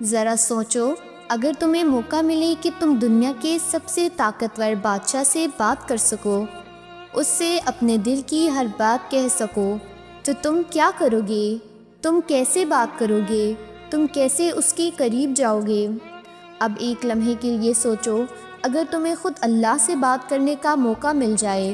ذرا سوچو، اگر تمہیں موقع ملے کہ تم دنیا کے سب سے طاقتور بادشاہ سے بات کر سکو، اس سے اپنے دل کی ہر بات کہہ سکو، تو تم کیا کرو گے؟ تم کیسے بات کرو گے؟ تم کیسے اس کے قریب جاؤ گے؟ اب ایک لمحے کے لیے سوچو، اگر تمہیں خود اللہ سے بات کرنے کا موقع مل جائے،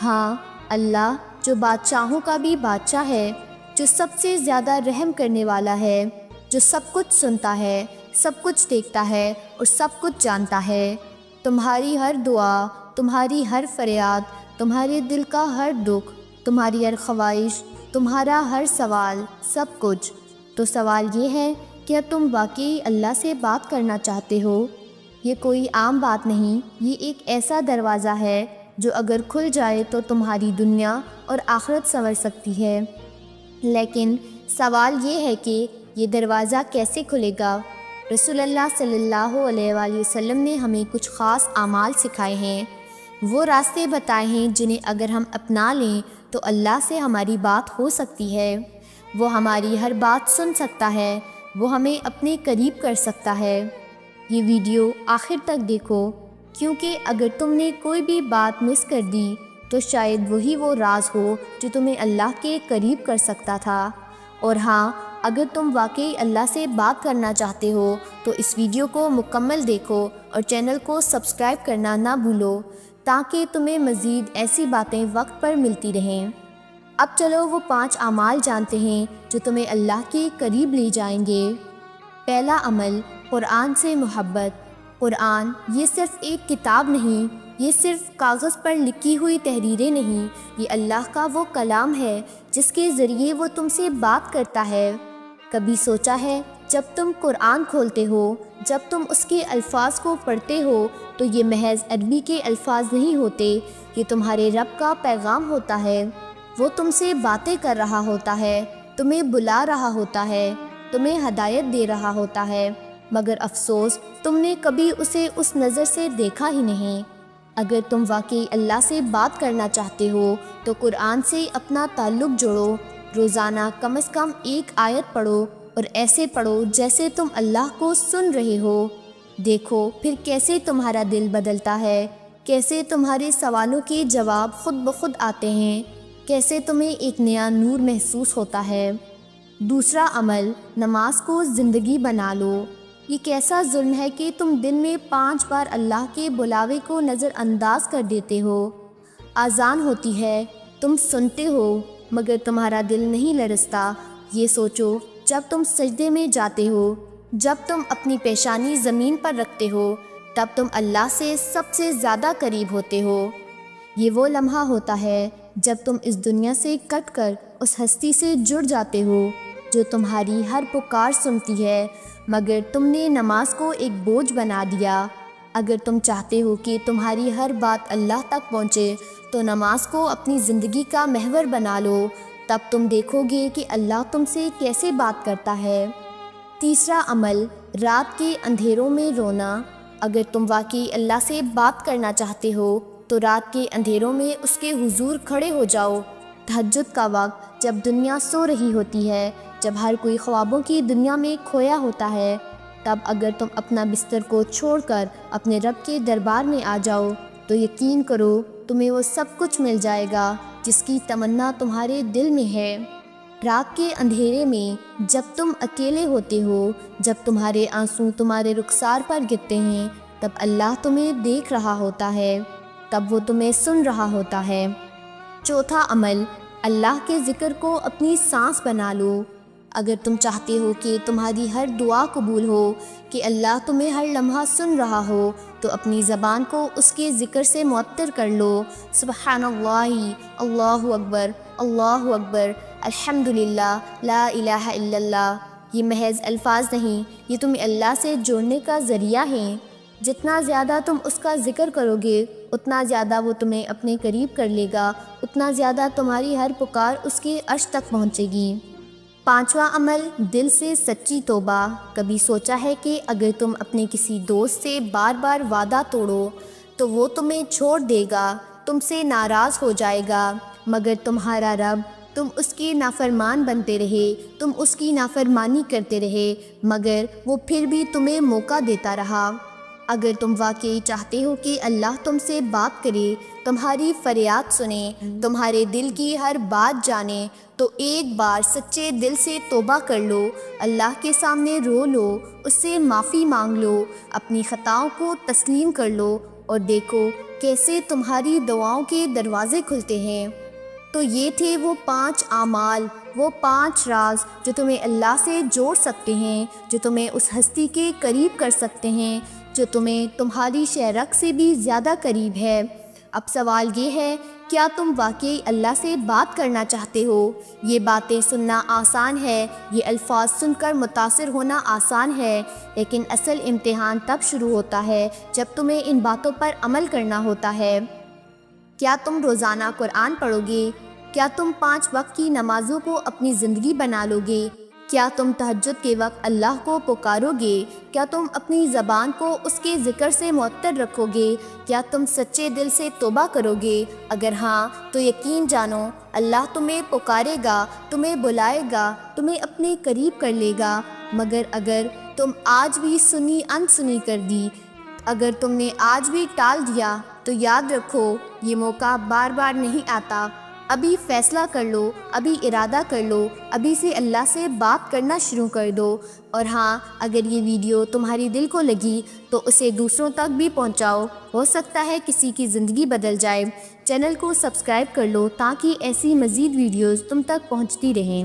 ہاں، اللہ جو بادشاہوں کا بھی بادشاہ ہے، جو سب سے زیادہ رحم کرنے والا ہے، جو سب کچھ سنتا ہے، سب کچھ دیکھتا ہے اور سب کچھ جانتا ہے، تمہاری ہر دعا، تمہاری ہر فریاد، تمہارے دل کا ہر دکھ، تمہاری ہر خواہش، تمہارا ہر سوال، سب کچھ۔ تو سوال یہ ہے، کیا تم واقعی اللہ سے بات کرنا چاہتے ہو؟ یہ کوئی عام بات نہیں، یہ ایک ایسا دروازہ ہے جو اگر کھل جائے تو تمہاری دنیا اور آخرت سنور سکتی ہے۔ لیکن سوال یہ ہے کہ یہ دروازہ کیسے کھلے گا؟ رسول اللہ صلی اللہ علیہ وآلہ وسلم نے ہمیں کچھ خاص اعمال سکھائے ہیں، وہ راستے بتائے ہیں جنہیں اگر ہم اپنا لیں تو اللہ سے ہماری بات ہو سکتی ہے، وہ ہماری ہر بات سن سکتا ہے، وہ ہمیں اپنے قریب کر سکتا ہے۔ یہ ویڈیو آخر تک دیکھو، کیونکہ اگر تم نے کوئی بھی بات مس کر دی تو شاید وہی وہ راز ہو جو تمہیں اللہ کے قریب کر سکتا تھا۔ اور ہاں، اگر تم واقعی اللہ سے بات کرنا چاہتے ہو تو اس ویڈیو کو مکمل دیکھو اور چینل کو سبسکرائب کرنا نہ بھولو تاکہ تمہیں مزید ایسی باتیں وقت پر ملتی رہیں۔ اب چلو وہ 5 اعمال جانتے ہیں جو تمہیں اللہ کے قریب لے جائیں گے۔ پہلا عمل، قرآن سے محبت۔ قرآن یہ صرف ایک کتاب نہیں، یہ صرف کاغذ پر لکھی ہوئی تحریریں نہیں، یہ اللہ کا وہ کلام ہے جس کے ذریعے وہ تم سے بات کرتا ہے۔ کبھی سوچا ہے، جب تم قرآن کھولتے ہو، جب تم اس کے الفاظ کو پڑھتے ہو تو یہ محض عربی کے الفاظ نہیں ہوتے، یہ تمہارے رب کا پیغام ہوتا ہے۔ وہ تم سے باتیں کر رہا ہوتا ہے، تمہیں بلا رہا ہوتا ہے، تمہیں ہدایت دے رہا ہوتا ہے، مگر افسوس تم نے کبھی اسے اس نظر سے دیکھا ہی نہیں۔ اگر تم واقعی اللہ سے بات کرنا چاہتے ہو تو قرآن سے اپنا تعلق جوڑو، روزانہ کم از کم 1 آیت پڑھو اور ایسے پڑھو جیسے تم اللہ کو سن رہے ہو۔ دیکھو پھر کیسے تمہارا دل بدلتا ہے، کیسے تمہارے سوالوں کے جواب خود بخود آتے ہیں، کیسے تمہیں ایک نیا نور محسوس ہوتا ہے۔ دوسرا عمل، نماز کو زندگی بنا لو۔ یہ کیسا ظلم ہے کہ تم دن میں 5 بار اللہ کے بلاوے کو نظر انداز کر دیتے ہو۔ اذان ہوتی ہے، تم سنتے ہو، مگر تمہارا دل نہیں لرزتا۔ یہ سوچو، جب تم سجدے میں جاتے ہو، جب تم اپنی پیشانی زمین پر رکھتے ہو، تب تم اللہ سے سب سے زیادہ قریب ہوتے ہو۔ یہ وہ لمحہ ہوتا ہے جب تم اس دنیا سے کٹ کر اس ہستی سے جڑ جاتے ہو جو تمہاری ہر پکار سنتی ہے، مگر تم نے نماز کو ایک بوجھ بنا دیا۔ اگر تم چاہتے ہو کہ تمہاری ہر بات اللہ تک پہنچے تو نماز کو اپنی زندگی کا محور بنا لو، تب تم دیکھو گے کہ اللہ تم سے کیسے بات کرتا ہے۔ تیسرا عمل، رات کے اندھیروں میں رونا۔ اگر تم واقعی اللہ سے بات کرنا چاہتے ہو تو رات کے اندھیروں میں اس کے حضور کھڑے ہو جاؤ۔ تہجد کا وقت، جب دنیا سو رہی ہوتی ہے، جب ہر کوئی خوابوں کی دنیا میں کھویا ہوتا ہے، تب اگر تم اپنا بستر کو چھوڑ کر اپنے رب کے دربار میں آ جاؤ تو یقین کرو تمہیں وہ سب کچھ مل جائے گا جس کی تمنا تمہارے دل میں ہے۔ رات کے اندھیرے میں جب تم اکیلے ہوتے ہو، جب تمہارے آنسو تمہارے رخسار پر گرتے ہیں، تب اللہ تمہیں دیکھ رہا ہوتا ہے، تب وہ تمہیں سن رہا ہوتا ہے۔ چوتھا عمل، اللہ کے ذکر کو اپنی سانس بنا لو۔ اگر تم چاہتے ہو کہ تمہاری ہر دعا قبول ہو، کہ اللہ تمہیں ہر لمحہ سن رہا ہو، تو اپنی زبان کو اس کے ذکر سے معطر کر لو۔ سبحان اللہ، اللہ اکبر، اللہ اکبر، الحمدللہ، لا الہ الا اللہ۔ یہ محض الفاظ نہیں، یہ تمہیں اللہ سے جوڑنے کا ذریعہ ہیں۔ جتنا زیادہ تم اس کا ذکر کرو گے، اتنا زیادہ وہ تمہیں اپنے قریب کر لے گا، اتنا زیادہ تمہاری ہر پکار اس کے عرش تک پہنچے گی۔ پانچواں عمل، دل سے سچی توبہ۔ کبھی سوچا ہے کہ اگر تم اپنے کسی دوست سے بار بار وعدہ توڑو تو وہ تمہیں چھوڑ دے گا، تم سے ناراض ہو جائے گا، مگر تمہارا رب تم اس کے نافرمان بنتے رہے، تم اس کی نافرمانی کرتے رہے، مگر وہ پھر بھی تمہیں موقع دیتا رہا۔ اگر تم واقعی چاہتے ہو کہ اللہ تم سے بات کرے، تمہاری فریاد سنے، تمہارے دل کی ہر بات جانے، تو ایک بار سچے دل سے توبہ کر لو، اللہ کے سامنے رو لو، اس سے معافی مانگ لو، اپنی خطاؤں کو تسلیم کر لو، اور دیکھو کیسے تمہاری دعاؤں کے دروازے کھلتے ہیں۔ تو یہ تھے وہ 5 اعمال، وہ 5 راز جو تمہیں اللہ سے جوڑ سکتے ہیں، جو تمہیں اس ہستی کے قریب کر سکتے ہیں جو تمہیں تمہاری شہرک سے بھی زیادہ قریب ہے۔ اب سوال یہ ہے، کیا تم واقعی اللہ سے بات کرنا چاہتے ہو؟ یہ باتیں سننا آسان ہے، یہ الفاظ سن کر متاثر ہونا آسان ہے، لیکن اصل امتحان تب شروع ہوتا ہے جب تمہیں ان باتوں پر عمل کرنا ہوتا ہے۔ کیا تم روزانہ قرآن پڑھو گے؟ کیا تم 5 وقت کی نمازوں کو اپنی زندگی بنا لو گے؟ کیا تم تہجد کے وقت اللہ کو پکارو گے؟ کیا تم اپنی زبان کو اس کے ذکر سے معطر رکھو گے؟ کیا تم سچے دل سے توبہ کرو گے؟ اگر ہاں تو یقین جانو اللہ تمہیں پکارے گا، تمہیں بلائے گا، تمہیں اپنے قریب کر لے گا۔ مگر اگر تم آج بھی سنی انسنی کر دی، اگر تم نے آج بھی ٹال دیا، تو یاد رکھو یہ موقع بار بار نہیں آتا۔ ابھی فیصلہ کر لو، ابھی ارادہ کر لو، ابھی سے اللہ سے بات کرنا شروع کر دو۔ اور ہاں، اگر یہ ویڈیو تمہاری دل کو لگی تو اسے دوسروں تک بھی پہنچاؤ، ہو سکتا ہے کسی کی زندگی بدل جائے۔ چینل کو سبسکرائب کر لو تاکہ ایسی مزید ویڈیوز تم تک پہنچتی رہیں۔